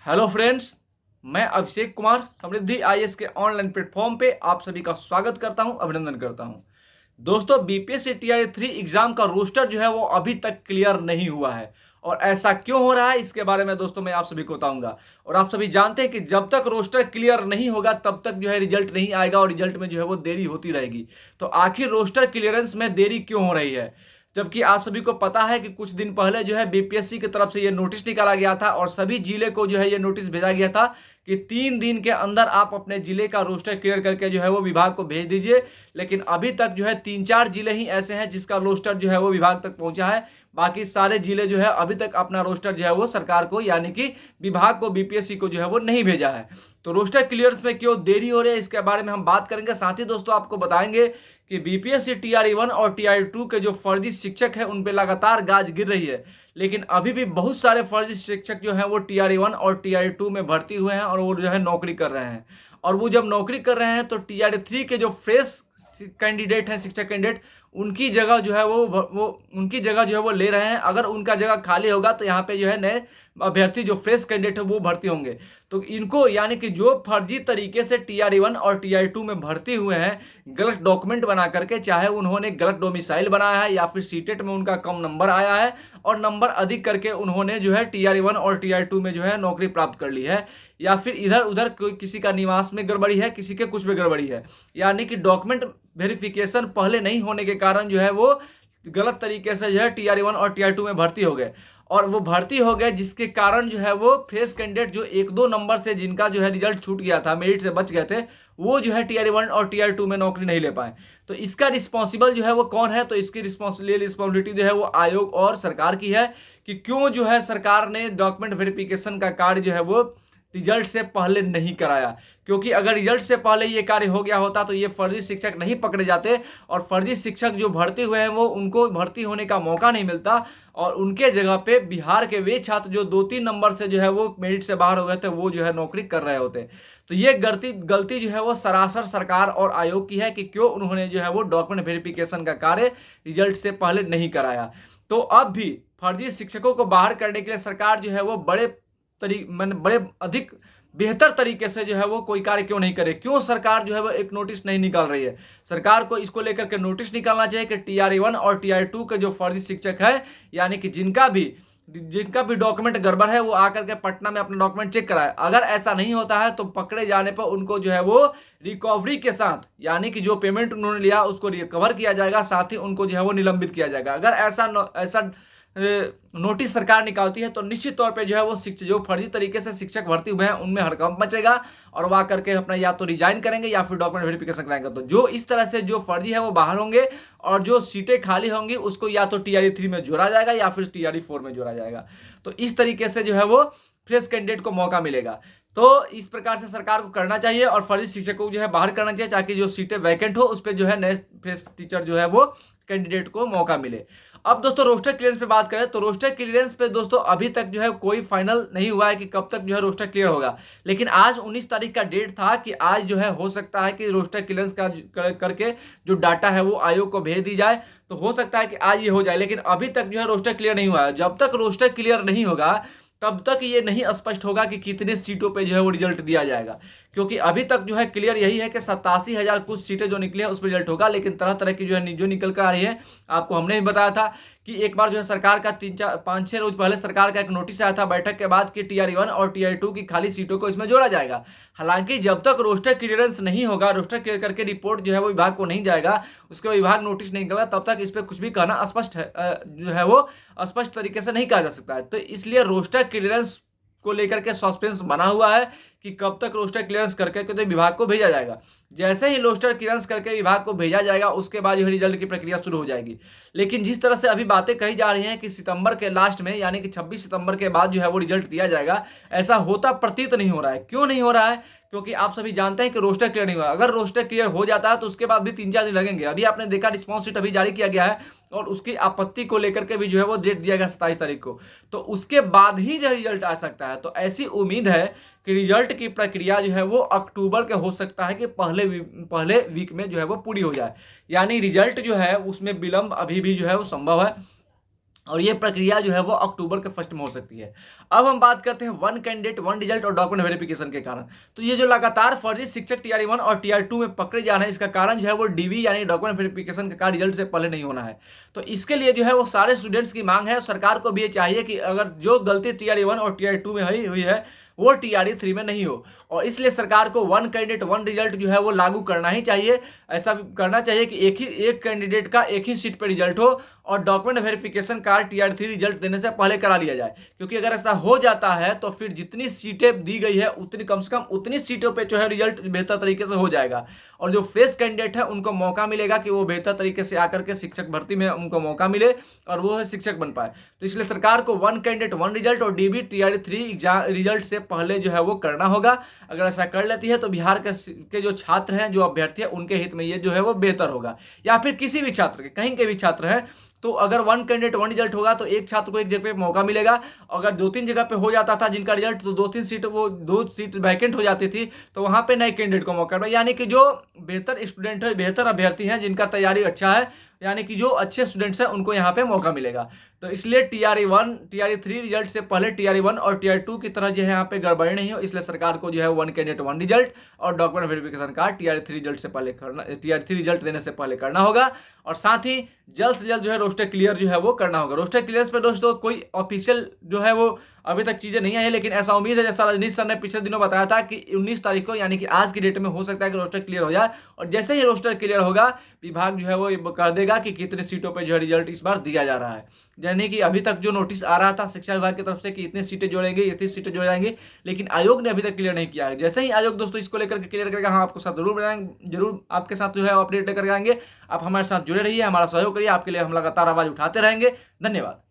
Hello friends, मैं अभिषेक कुमार समृद्धि IAS के online platform पे आप सभी का स्वागत करता हूं, अभिनंदन करता हूं। दोस्तों, बीपीएससी टीआरई 3 एग्जाम का रोस्टर जो है वो अभी तक क्लियर नहीं हुआ है। और ऐसा क्यों हो रहा है इसके बारे में दोस्तों मैं आप सभी को बताऊंगा। और आप सभी जानते हैं कि जब तक रोस्टर क्लियर नहीं होगा तब तक जो है रिजल्ट नहीं आएगा और रिजल्ट में जो है वो देरी होती रहेगी। तो आखिर रोस्टर क्लियरेंस में देरी क्यों हो रही है, जबकि आप सभी को पता है कि कुछ दिन पहले जो है बीपीएससी की तरफ से ये नोटिस निकाला गया था और सभी जिले को जो है ये नोटिस भेजा गया था कि 3 दिन के अंदर आप अपने जिले का रोस्टर क्लियर करके जो है वो विभाग को भेज दीजिए। लेकिन अभी तक जो है 3-4 जिले ही ऐसे हैं जिसका रोस्टर जो है वो विभाग तक पहुंचा है। बाकी सारे जिले जो है अभी तक अपना रोस्टर जो है वो सरकार को यानी कि विभाग को, बीपीएससी को जो है वो नहीं भेजा है। तो रोस्टर क्लियरेंस में क्यों देरी हो रही है इसके बारे में हम बात करेंगे। साथ ही दोस्तों आपको बताएंगे कि बीपीएससी टीआरई 1 और टीआरई 2 के जो फर्जी शिक्षक हैं उन पे लगातार गाज गिर रही है। लेकिन अभी भी बहुत सारे फर्जी शिक्षक जो हैं वो टीआरई 1 और टीआरई 2 में भर्ती हुए हैं और वो जो है नौकरी कर रहे हैं। और वो जब नौकरी कर रहे हैं तो टीआरई 3 के जो फ्रेश कैंडिडेट हैं, शिक्षक कैंडिडेट, उनकी जगह जो है वो उनकी जगह जो है वो ले रहे हैं। अगर उनका जगह खाली होगा तो यहाँ पे जो है नए अभ्यर्थी जो फ्रेश कैंडिडेट है वो भर्ती होंगे। तो इनको यानी कि जो फर्जी तरीके से टीआरई 1 और टीआरई 2 में भर्ती हुए हैं, गलत डॉक्यूमेंट बना करके, चाहे उन्होंने गलत डोमिसाइल बनाया है या फिर सीटेट में उनका कम नंबर आया है और नंबर अधिक करके उन्होंने जो है टीआरई 1 और टीआरई 2 में जो है नौकरी प्राप्त कर ली है, या फिर इधर उधर कोई किसी का निवास में गड़बड़ी है, किसी के कुछ में गड़बड़ी है, यानी कि डॉक्यूमेंट वेरिफिकेशन पहले नहीं होने के कारण जो है वो गलत तरीके से जो है टीआरई 1 और टीआरई 2 में भर्ती हो गए। और वो भर्ती हो गए जिसके कारण जो है वो फ्रेश कैंडिडेट जो 1-2 नंबर से जिनका जो है रिजल्ट छूट गया था, मेरिट से बच गए थे, वो जो है टीआरई 1 और टीआरई 2 में नौकरी नहीं ले पाए। तो इसका रिस्पॉन्सिबल जो है वो कौन है? तो इसकी रिस्पॉन्सिबिलिटी जो है वो आयोग और सरकार की है कि क्यों जो है सरकार ने डॉक्यूमेंट वेरिफिकेशन का कार्य जो है वो रिजल्ट से पहले नहीं कराया। क्योंकि अगर रिजल्ट से पहले ये कार्य हो गया होता तो ये फर्जी शिक्षक नहीं पकड़े जाते और फर्जी शिक्षक जो भर्ती हुए हैं वो उनको भर्ती होने का मौका नहीं मिलता और उनके जगह पे बिहार के वे छात्र जो 2-3 नंबर से जो है वो मेरिट से बाहर हो गए थे वो जो है नौकरी कर रहे होते। तो ये गलती जो है वो सरासर सरकार और आयोग की है कि क्यों उन्होंने जो है वो डॉक्यूमेंट वेरिफिकेशन का कार्य रिजल्ट से पहले नहीं कराया। तो अब भी फर्जी शिक्षकों को बाहर करने के लिए सरकार जो है वो बड़े अधिक बेहतर तरीके से जो है वो कोई कार्य क्यों नहीं करे? क्यों सरकार जो है वो एक नोटिस नहीं निकाल रही है? सरकार को इसको लेकर के नोटिस निकालना चाहिए कि टीआरई 1 और टीआरई 2 के जो फर्जी शिक्षक है, यानी कि जिनका भी डॉक्यूमेंट गड़बड़ है, वो आकर के पटना में अपना डॉक्यूमेंट चेक कराए। अगर ऐसा नहीं होता है तो पकड़े जाने पर उनको जो है वो रिकवरी के साथ, यानी कि जो पेमेंट उन्होंने लिया उसको रिकवर किया जाएगा, साथ ही उनको जो है वो निलंबित किया जाएगा। अगर ऐसा नोटिस सरकार निकालती है तो निश्चित तौर पे जो है वो शिक्षक जो फर्जी तरीके से शिक्षक भर्ती हुए हैं उनमें हड़कंप मचेगा और वह करके अपना या तो रिजाइन करेंगे या फिर डॉक्यूमेंट वेरिफिकेशन कराएंगे। तो जो इस तरह से जो फर्जी है वो बाहर होंगे और जो सीटें खाली होंगी उसको या तो टीआरई 3 में जोड़ा जाएगा या फिर टीआरई 4 में जोड़ा जाएगा। तो इस तरीके से जो है वो फ्रेश कैंडिडेट को मौका मिलेगा। तो इस प्रकार से सरकार को करना चाहिए और फर्जी शिक्षकों को जो है बाहर करना चाहिए ताकि जो सीटें वैकेंट हो उस पर जो है नए फ्रेश टीचर जो है वो कैंडिडेट को मौका मिले। अब दोस्तों रोस्टर क्लियरेंस पे बात करें तो रोस्टर क्लियरेंस पे दोस्तों अभी तक जो है कोई फाइनल नहीं हुआ है कि कब तक जो है रोस्टर क्लियर होगा। लेकिन आज 19 तारीख का डेट था कि आज जो है हो सकता है कि रोस्टर क्लियरेंस का करके जो डाटा है वो आयोग को भेज दी जाए। तो हो सकता है कि आज ये हो जाए, लेकिन अभी तक जो है रोस्टर क्लियर नहीं हुआ है। जब तक रोस्टर क्लियर नहीं होगा तब तक ये नहीं स्पष्ट होगा कि कितने सीटों पे जो है वो रिजल्ट दिया जाएगा। क्योंकि अभी तक जो है क्लियर यही है कि 87,000 कुछ सीटें जो निकली है उस पर रिजल्ट होगा, लेकिन तरह तरह की जो है जो निकल कर आ रही है। आपको हमने भी बताया था कि एक बार जो है सरकार का 3-4-5-6 रोज पहले सरकार का एक नोटिस आया था बैठक के बाद कि टीआरई 1 और टीआरई 2 की खाली सीटों को इसमें जोड़ा जाएगा। हालांकि जब तक रोस्टर क्लियरेंस नहीं होगा, रोस्टर क्लियर करके रिपोर्ट जो है वो विभाग को नहीं जाएगा, उसके बाद विभाग नोटिस नहीं करेगा, तब तक इस पर कुछ भी कहना स्पष्ट है जो है वो स्पष्ट तरीके से नहीं कहा जा सकता है। तो इसलिए रोस्टर क्लियरेंस को लेकर के सस्पेंस बना हुआ है कि कब तक रोस्टर क्लियरेंस करके तो विभाग को भेजा जाएगा। जैसे ही रोस्टर क्लियरेंस करके विभाग को भेजा जाएगा उसके बाद जो रिजल्ट की प्रक्रिया शुरू हो जाएगी। लेकिन जिस तरह से अभी बातें कही जा रही हैं कि सितंबर के लास्ट में यानी कि 26 सितंबर के बाद जो है वो रिजल्ट दिया जाएगा, ऐसा होता प्रतीत नहीं हो रहा है। क्यों नहीं हो रहा है? क्योंकि आप सभी जानते हैं कि रोस्टर क्लियर नहीं हुआ। अगर रोस्टर क्लियर हो जाता है तो उसके बाद भी 3-4 दिन लगेंगे। अभी आपने देखा रिस्पॉन्स शीट अभी जारी किया गया है और उसकी आपत्ति को लेकर के भी जो है वो डेट दिया गया 27 तारीख को। तो उसके बाद ही जो रिजल्ट आ सकता है। तो ऐसी उम्मीद है कि रिजल्ट की प्रक्रिया जो है वो अक्टूबर के हो सकता है कि पहले वीक में जो है वो पूरी हो जाए। यानी रिजल्ट जो है उसमें विलंब अभी भी जो है वो संभव है। और ये प्रक्रिया जो है वो अक्टूबर के फर्स्ट में हो सकती है। अब हम बात करते हैं वन कैंडिडेट वन रिजल्ट और डॉक्यूमेंट वेरिफिकेशन के कारण। तो ये जो लगातार फर्जी शिक्षक टीआरई 1 और टीआरई 2 में पकड़े जा रहे हैं, इसका कारण जो है वो डीवी यानी डॉक्यूमेंट वेरिफिकेशन का रिजल्ट से पहले नहीं होना है। तो इसके लिए जो है वो सारे स्टूडेंट्स की मांग है, सरकार को भी ये चाहिए कि अगर जो गलती टीआरई 1 और टीआरई 2 में हुई है वो टीआरई 3 में नहीं हो। और इसलिए सरकार को वन कैंडिडेट वन रिजल्ट जो है वो लागू करना ही चाहिए। ऐसा करना चाहिए कि एक कैंडिडेट का एक ही सीट पर रिजल्ट हो और document verification card TRE 3 result देने से पहले करा लिया जाए। क्योंकि अगर ऐसा हो जाता है तो फिर जितनी सीटें दी गई है उतनी कम से कम उतनी सीटों पे जो है रिजल्ट बेहतर तरीके से हो जाएगा और जो फ्रेश कैंडिडेट है उनको मौका मिलेगा कि वो बेहतर तरीके से आकर के शिक्षक भर्ती में उनको मौका मिले और वो शिक्षक बन पाए। तो इसलिए सरकार को वन कैंडिडेट वन रिजल्ट और डीबी टीआरई 3 एग्जाम रिजल्ट से पहले जो है वो करना होगा। अगर ऐसा कर लेती है तो बिहार के जो छात्र हैं, जो अभ्यर्थी हैं, उनके हित में ये जो है वो बेहतर होगा। या फिर किसी भी छात्र के, कहीं के भी छात्र हैं, तो अगर वन कैंडिडेट वन रिजल्ट होगा तो एक छात्र को एक जगह पे मौका मिलेगा। अगर 2-3 जगह पे हो जाता था जिनका रिजल्ट, तो 2 सीट वैकेंट हो जाती थी, तो वहां पे नए कैंडिडेट को मौका मिला। यानी कि जो बेहतर स्टूडेंट है, बेहतर अभ्यर्थी हैं, जिनका तैयारी अच्छा है, यानी कि जो अच्छे स्टूडेंट्स हैं, उनको यहाँ पे मौका मिलेगा। तो इसलिए टीआरई 1 टीआरई 3 रिजल्ट से पहले टीआरई 1 और टीआरई 2 की तरह जो है यहाँ पे गड़बड़ी नहीं हो, इसलिए सरकार को जो है वन कैंडिडेट वन रिजल्ट और document verification card TRE 3 result से पहले करना, टीआरई 3 रिजल्ट देने से पहले करना होगा। और साथ ही जल्द से जल्द जो है रोस्टर क्लियर जो है वो करना होगा। रोस्टर क्लियरेंस पे दोस्तों कोई ऑफिशियल जो है वो अभी तक चीजें नहीं आई है, लेकिन ऐसा उम्मीद है, जैसा रजनीश सर ने पिछले दिनों बताया था कि 19 तारीख को यानी कि आज की डेट में हो सकता है कि रोस्टर क्लियर हो जाए। और जैसे ही रोस्टर क्लियर होगा, विभाग जो है वो कर देगा कि कितने सीटों पर जो है रिजल्ट इस बार दिया जा रहा है। यानी कि अभी तक जो नोटिस आ रहा था शिक्षा विभाग की तरफ से कि इतनी सीटें जोड़ेंगे, इतनी सीटें जोड़ेंगे, लेकिन आयोग ने अभी तक क्लियर नहीं किया है। जैसे ही आयोग दोस्तों इसको लेकर के क्लियर करेगा, हम आपको साथ जरूर आपके साथ जो है अपडेट लेकर आएंगे। आप हमारे साथ जुड़े रहिए, हमारा सहयोग करिए, आपके लिए हम लगातार आवाज उठाते रहेंगे। धन्यवाद।